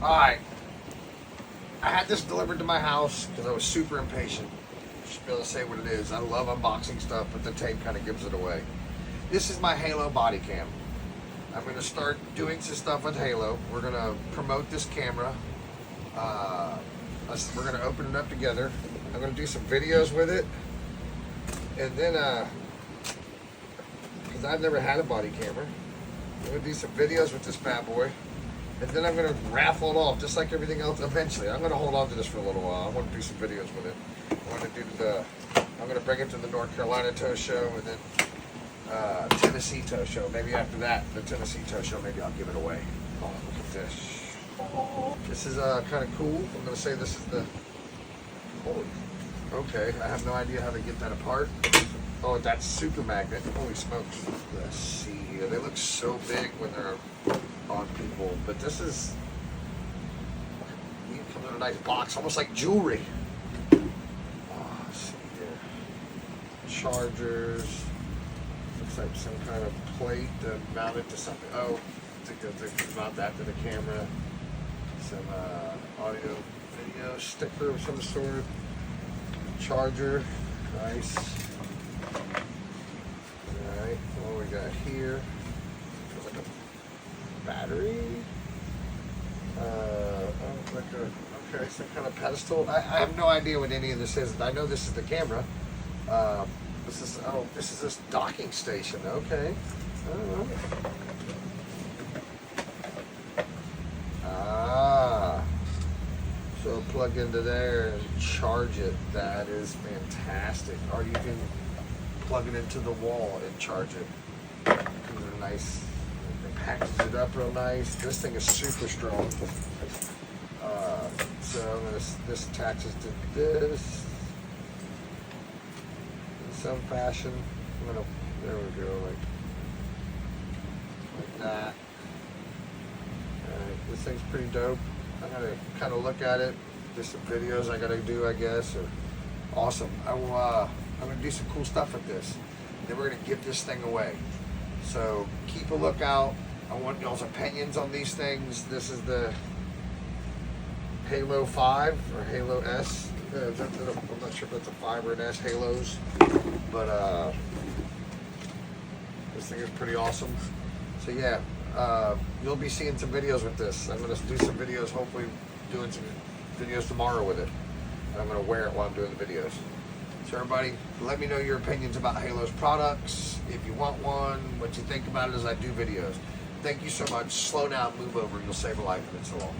Alright. I had this delivered to my house because I was super impatient. Just be able to say what it is. I love unboxing stuff, but the tape kind of gives it away. This is my Halo body cam. I'm going to start doing some stuff with Halo. We're going to promote this camera. We're going to open it up together. I'm going to do some videos with it. And then, because I've never had a body camera, I'm going to do some videos with this bad boy. And then I'm going to raffle it off, just like everything else eventually. I'm going to hold on to this for a little while. I want to do some videos with it. I'm going to bring it to the North Carolina Tow Show and then Tennessee Tow Show. Maybe after that, the Tennessee Tow Show, maybe I'll give it away. Oh, look at this. This is kind of cool. I'm going to say this is the... Holy... Okay, I have no idea how to get that apart. Oh, that's super magnet. Holy smokes. Let's see here. They look so big when they're on people, but this is... It comes in a nice box, almost like jewelry. Oh, let's see here. Chargers. Looks like some kind of plate to mount it to something. Oh, to mount that to the camera. Some audio, video sticker of some sort. Charger. Nice. Alright, what we got here? Feels like a battery. Okay, some kind of pedestal. I have no idea what any of this is. I know this is the camera. This is this docking station. Okay. So plug into there and charge it. That is fantastic. Or you can plug it into the wall and charge it. Comes in a nice. Package it up real nice. This thing is super strong. So this attaches to this in some fashion. There we go, like that. This thing's pretty dope. I'm gonna kind of look at it. Do some videos I gotta do, I guess. Awesome. I'm gonna do some cool stuff with this. Then we're gonna give this thing away. So keep a lookout. I want y'all's opinions on these things. This is the Halo 5 or Halo S. I'm not sure if that's a 5 or an S Halos, but this thing is pretty awesome. So yeah, you'll be seeing some videos with this. I'm gonna do some videos, hopefully doing some videos tomorrow with it. And I'm gonna wear it while I'm doing the videos. So everybody, let me know your opinions about Halo's products. If you want one, what you think about it as I do videos. Thank you so much. Slow down, move over. You'll save a life, and it's the law.